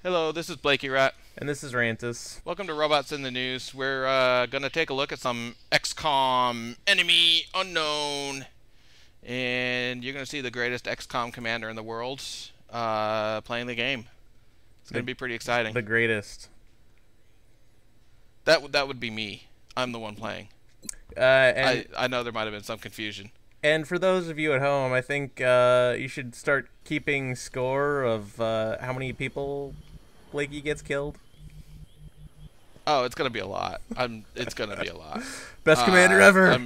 Hello, this is Blakey Rat. And this is Rantus. Welcome to Robots in the News. We're going to take a look at some XCOM Enemy Unknown. And you're going to see the greatest XCOM commander in the world playing the game. It's going to be pretty exciting. The greatest. That would be me. I'm the one playing. I know there might have been some confusion. And for those of you at home, I think you should start keeping score of how many people Blakey gets killed. Oh, it's going to be a lot. It's going to be a lot. Best commander ever.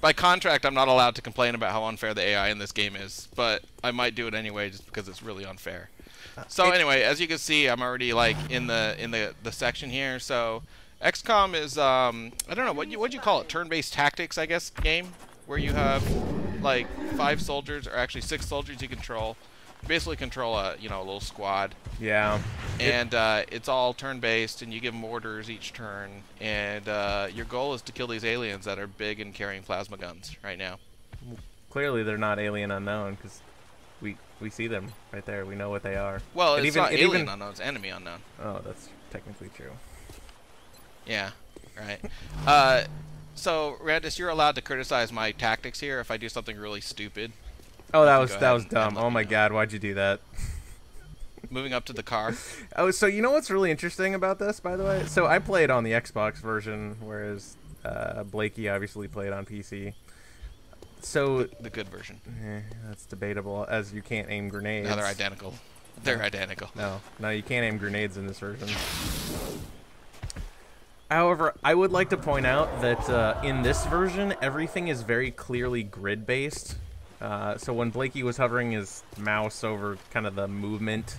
By contract, I'm not allowed to complain about how unfair the AI in this game is, but I might do it anyway just because it's really unfair. So anyway, as you can see, I'm already like in the section here. So XCOM is I don't know what you call it, turn-based tactics, I guess, game where you have like 5 soldiers or actually 6 soldiers you control. You basically control a a little squad. Yeah. And it's all turn-based, and you give them orders each turn. And your goal is to kill these aliens that are big and carrying plasma guns right now. Clearly, they're not alien unknown because we see them right there. We know what they are. Well, it's not alien unknown; it's enemy unknown. Oh, that's technically true. Yeah, right. So, Randus, you're allowed to criticize my tactics here if I do something really stupid. Oh, that was dumb. Oh my God, why'd you do that? Moving up to the car. Oh, so you know what's really interesting about this, by the way? So I played on the Xbox version, whereas Blakey obviously played on PC. So the good version. That's debatable, as you can't aim grenades. No, they're identical. They're identical. No, you can't aim grenades in this version. However, I would like to point out that in this version, everything is very clearly grid-based. So when Blakey was hovering his mouse over kind of the movement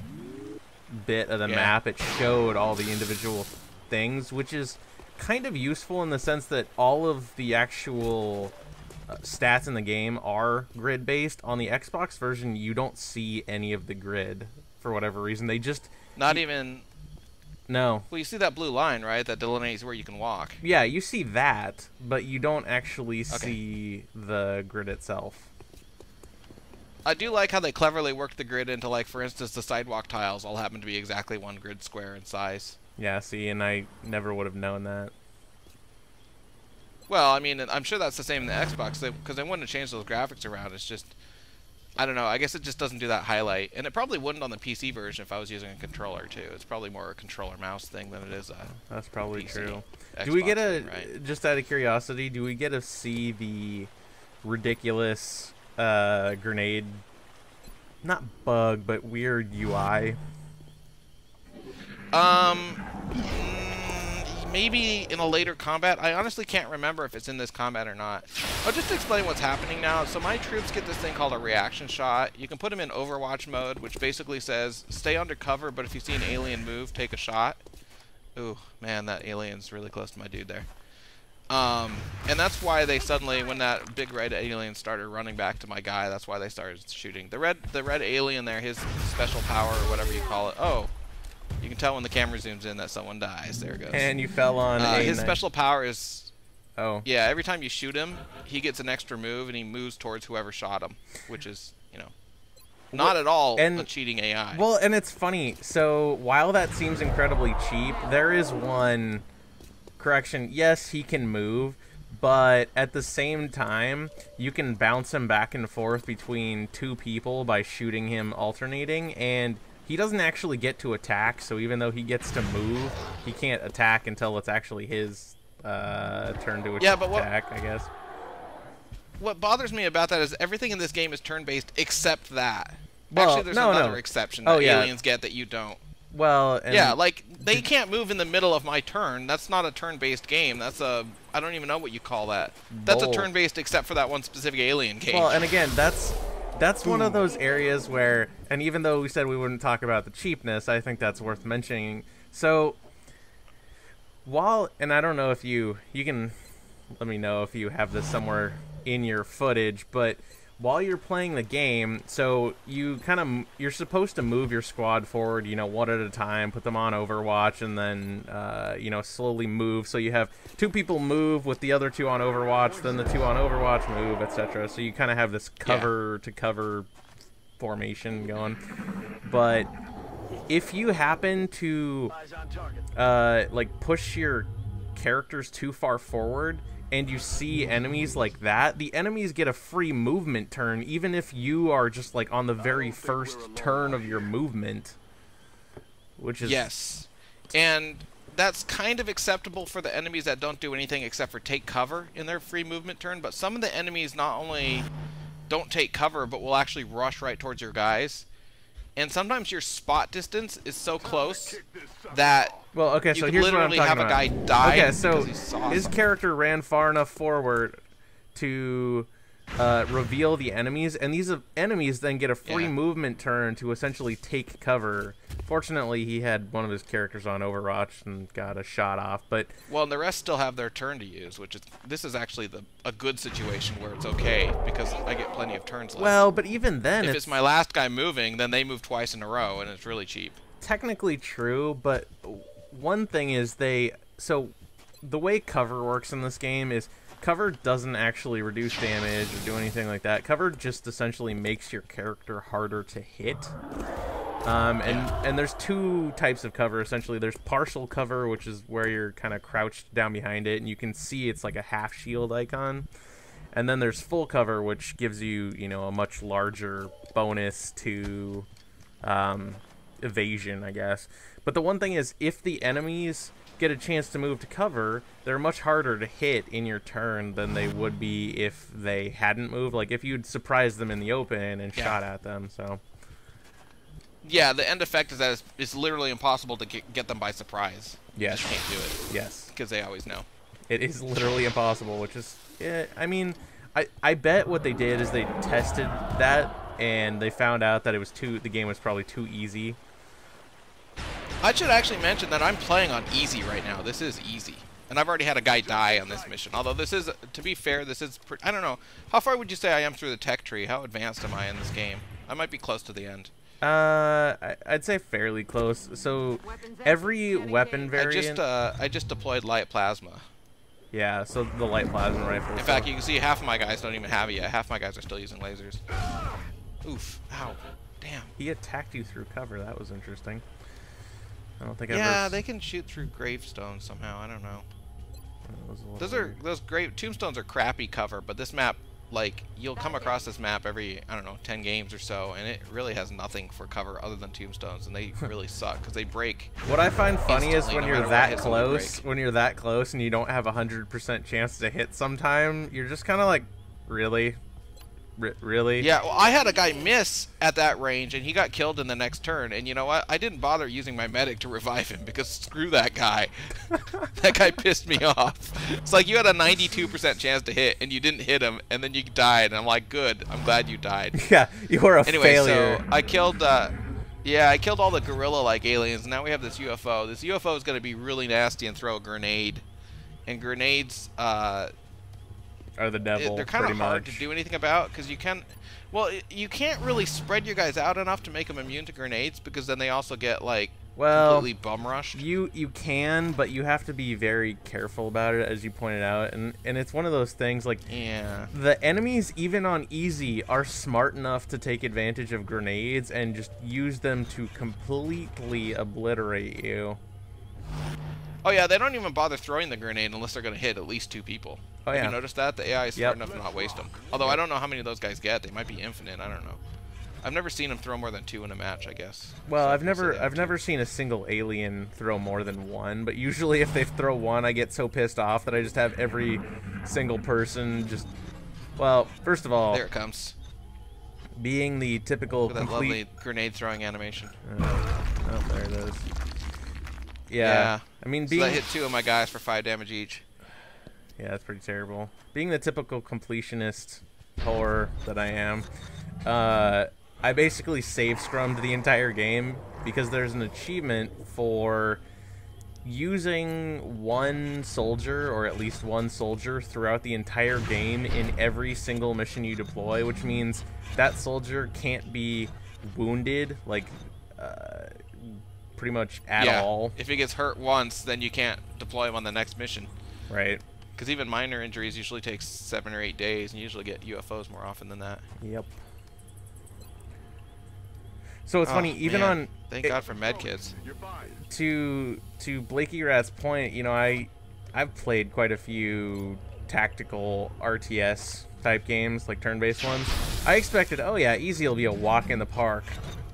bit of the map, it showed all the individual things, which is kind of useful in the sense that all of the actual stats in the game are grid-based. On the Xbox version, you don't see any of the grid for whatever reason. They just... Not even... No. Well, you see that blue line, right? That delineates where you can walk. Yeah, you see that, but you don't actually see the grid itself. I do like how they cleverly worked the grid into, like, for instance, the sidewalk tiles all happen to be exactly 1 grid square in size. Yeah, see, and I never would have known that. Well, I mean, I'm sure that's the same in the Xbox, because they wouldn't have changed those graphics around. It's just... I don't know. I guess it just doesn't do that highlight. And it probably wouldn't on the PC version if I was using a controller, too. It's probably more a controller mouse thing than it is a That's probably PC, true. Xbox do we get thing, right? Just out of curiosity, do we get to see the ridiculous grenade, not bug, but weird UI? Maybe in a later combat. I honestly can't remember if it's in this combat or not. I'll just explain what's happening now. So my troops get this thing called a reaction shot. You can put them in Overwatch mode, which basically says, stay under cover, but if you see an alien move, take a shot. Ooh, man, that alien's really close to my dude there. And that's why they suddenly, when that big red alien started running back to my guy, that's why they started shooting. The red alien there, his special power, or whatever you call it. Oh. You can tell when the camera zooms in that someone dies. There it goes. And you fell on his special power is... Oh. Yeah, every time you shoot him, he gets an extra move, and he moves towards whoever shot him, which is, not at all a cheating AI. Well, and it's funny. So, while that seems incredibly cheap, there is one correction. Yes, he can move, but at the same time, you can bounce him back and forth between 2 people by shooting him alternating, and... He doesn't actually get to attack, so even though he gets to move, he can't attack until it's actually his turn to attack, I guess. What bothers me about that is everything in this game is turn-based except that. Well, actually, there's another exception that aliens get that you don't. Well, yeah, like, they can't move in the middle of my turn. That's not a turn-based game. That's a... I don't even know what you call that. That's a turn-based except for that one specific alien cage. Well, and again, that's one of those areas where, and even though we said we wouldn't talk about the cheapness, I think that's worth mentioning. So, and I don't know if you can let me know if you have this somewhere in your footage, but while you're playing the game, so you're supposed to move your squad forward, one at a time, put them on Overwatch, and then, slowly move. So you have 2 people move with the other 2 on Overwatch, then the 2 on Overwatch move, etc. So you kind of have this cover-to-cover formation going. But if you happen to like push your characters too far forward and you see enemies like that, the enemies get a free movement turn even if you are just like on the very first turn of your movement, which is yes, and that's kind of acceptable for the enemies that don't do anything except for take cover in their free movement turn. But some of the enemies not only don't take cover but will actually rush right towards your guys. And sometimes your spot distance is so close that well, okay, you so could here's what I'm literally talking have about. a guy die. Okay, so because he saw his something. character ran far enough forward to reveal the enemies, and these enemies then get a free movement turn to essentially take cover. Fortunately, he had one of his characters on Overwatch and got a shot off, but Well, and the rest still have their turn to use, which is this is actually a good situation where it's okay because I get plenty of turns left. well, but even then, if it's my last guy moving, then they move twice in a row, and it's really cheap. technically true, but one thing is so the way cover works in this game is cover doesn't actually reduce damage or do anything like that. Cover just essentially makes your character harder to hit. And there's two types of cover, essentially. There's partial cover, which is where you're kind of crouched down behind it, and you can see it's like a half shield icon. And then there's full cover, which gives you, you know, a much larger bonus to evasion, I guess. But the one thing is, if the enemies get a chance to move to cover, they're much harder to hit in your turn than they would be if they hadn't moved. Like, if you'd surprised them in the open and shot at them, so... Yeah, the end effect is that it's literally impossible to get them by surprise. Yes. You just can't do it. Yes. Because they always know. It is literally impossible, which is... I mean, I bet what they did is they tested that, and they found out that the game was probably too easy. I should actually mention that I'm playing on easy right now. This is easy. And I've already had a guy die on this mission. Although this is, to be fair, this is... I don't know. How far would you say I am through the tech tree? How advanced am I in this game? I might be close to the end. I'd say fairly close. So every weapon variant... I just deployed light plasma. Yeah, so the light plasma rifle. In fact, you can see half of my guys don't even have it yet. Half of my guys are still using lasers. Oof. Ow. Damn. He attacked you through cover. That was interesting. I don't think Yeah, they can shoot through gravestones somehow. I don't know. Those tombstones are crappy cover, but this map, like, you'll come across this map every, I don't know, 10 games or so, and it really has nothing for cover other than tombstones, and they really suck because they break. What I find funny is when no you're matter that what close, and you don't have a 100% chance to hit sometime, you're just kind of like, really? Really? Yeah, well, I had a guy miss at that range, and he got killed in the next turn. And you know what? I didn't bother using my medic to revive him because screw that guy. That guy pissed me off. It's like you had a 92% chance to hit, and you didn't hit him, and then you died. And I'm like, good. I'm glad you died. Yeah, you were a Anyway, failure. so I killed... yeah, I killed all the gorilla-like aliens. Now we have this UFO. This UFO is going to be really nasty and throw a grenade. And grenades... are the devil. They're kind of hard to do anything about because you can, well, you can't really spread your guys out enough to make them immune to grenades because then they also get like completely bum rushed. You can, but you have to be very careful about it, as you pointed out, and it's one of those things like the enemies even on easy are smart enough to take advantage of grenades and just use them to completely obliterate you. Oh yeah, they don't even bother throwing the grenade unless they're going to hit at least 2 people. Oh, Have yeah. you noticed that? The AI is smart enough to not waste them. Although I don't know how many of those guys get. They might be infinite. I don't know. I've never seen them throw more than 2 in a match, I guess. Well, So I've never seen a single alien throw more than 1, but usually if they throw 1, I get so pissed off that I just have every single person just... Well, first of all... There it comes. Being the typical With that lovely grenade throwing animation. Oh, there it is. Yeah. I mean, so that hit 2 of my guys for 5 damage each. Yeah, that's pretty terrible. Being the typical completionist whore that I am, I basically save scrummed the entire game because there's an achievement for using one soldier, or at least one soldier, throughout the entire game in every single mission you deploy, which means that soldier can't be wounded, like, pretty much at all. If he gets hurt once, then you can't deploy him on the next mission. Right. Because even minor injuries usually take 7 or 8 days, and you usually get UFOs more often than that. Yep. So it's funny, even man. on Thank God for medkits. to Blakey Rat's point, you know, I've played quite a few tactical RTS type games, like turn-based ones. I expected, oh yeah, easy will be a walk in the park.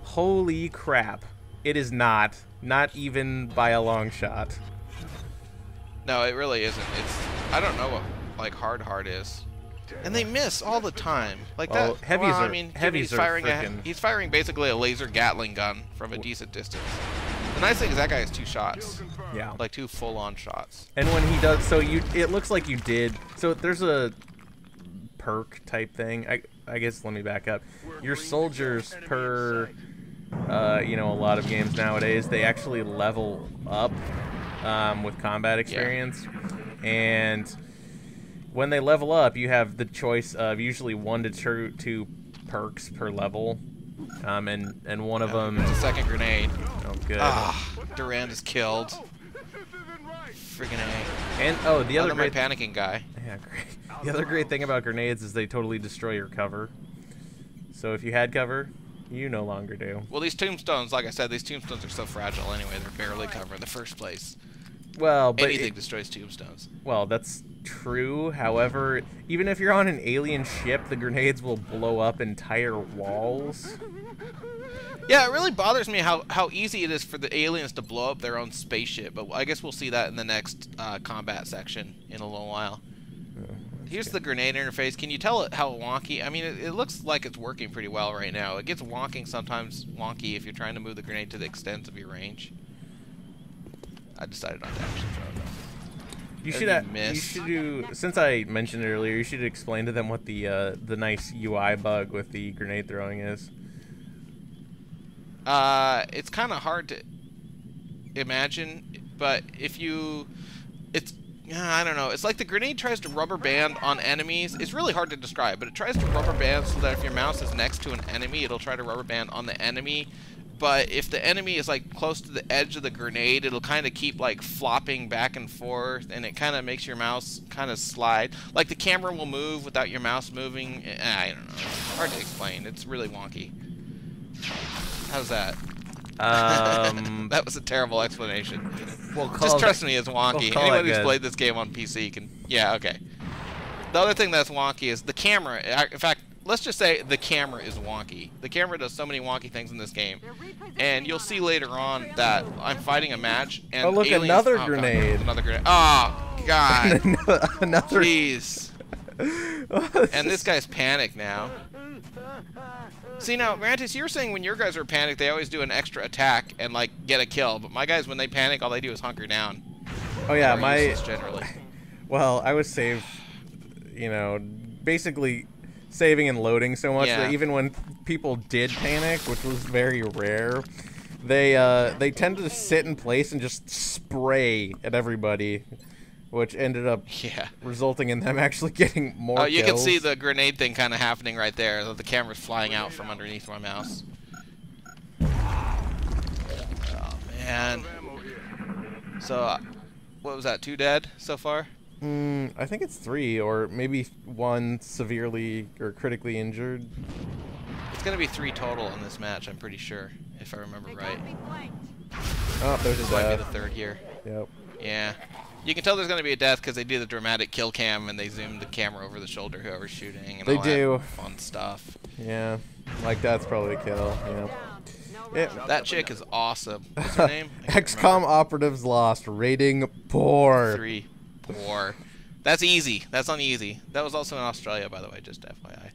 Holy crap. It is not. Not even by a long shot. No, it really isn't. I don't know what like hard is. And they miss all the time. Like well, that. Heavies well, are, I mean, heavies he's are firing frickin'... he's firing basically a laser Gatling gun from a decent distance. The nice thing is that guy has 2 shots. Yeah. Like 2 full-on shots. And when he does, so it looks like you did. So there's a perk type thing. I guess let me back up. Your soldiers per, you know, a lot of games nowadays, they actually level up with combat experience, and when they level up, you have the choice of usually 1 to 2 perks per level, and one of them. It's a second grenade. Oh, good. Ah, Durand is killed. Friggin' A. And oh, the other my great panicking guy. Yeah, great. The other great thing about grenades is they totally destroy your cover. So if you had cover, you no longer do. Well, these tombstones, like I said, these tombstones are so fragile anyway. They're barely cover in the first place. Well, but anything destroys tombstones. Well, that's true. However, even if you're on an alien ship, the grenades will blow up entire walls. Yeah, it really bothers me how easy it is for the aliens to blow up their own spaceship. But I guess we'll see that in the next combat section in a little while. Here's the grenade interface. Can you tell it how wonky? I mean, it looks like it's working pretty well right now. It gets sometimes wonky if you're trying to move the grenade to the extent of your range. I decided on to action throw though. You should do, since I mentioned it earlier, you should explain to them what the nice UI bug with the grenade throwing is. It's kind of hard to imagine, but if you, I don't know. It's like the grenade tries to rubber band on enemies. It's really hard to describe, but it tries to rubber band so that if your mouse is next to an enemy, it'll try to rubber band on the enemy. But if the enemy is like close to the edge of the grenade, it'll kind of keep like flopping back and forth, and it kind of makes your mouse kind of slide. Like the camera will move without your mouse moving. I don't know. It's hard to explain. It's really wonky. How's that? That was a terrible explanation. Just trust me, it's wonky. Anyone who's played this game on PC can... Yeah, okay. The other thing that's wonky is the camera. In fact, let's just say the camera is wonky. The camera does so many wonky things in this game. And you'll see later on that I'm fighting a match, and oh, look, aliens, another grenade. Another grenade. Oh, God. Another... Jeez. And this guy's panicked now. See, now, Mantis, you're saying when your guys are panicked, they always do an extra attack and, like, get a kill. But my guys, when they panic, all they do is hunker down. Oh, yeah, my... generally. Well, I was saved, you know, basically saving and loading so much that even when people did panic, which was very rare, they tended to sit in place and just spray at everybody, which ended up resulting in them actually getting more kills. You can see the grenade thing kind of happening right there. The camera's flying out from underneath my mouse. Oh, man. So, what was that, 2 dead so far? I think it's 3, or maybe 1 severely or critically injured. It's going to be 3 total in this match, I'm pretty sure, if I remember right. Oh, there's a death. This might be the 3rd here. Yep. Yeah. You can tell there's going to be a death because they do the dramatic kill cam and they zoom the camera over the shoulder whoever's shooting and all that fun stuff. Yeah. Like, that's probably a kill, yeah. That chick is awesome. What's her name? XCOM operatives lost. Rating poor. 3. Poor. That's easy. That's on easy. That was also in Australia, by the way, just FYI.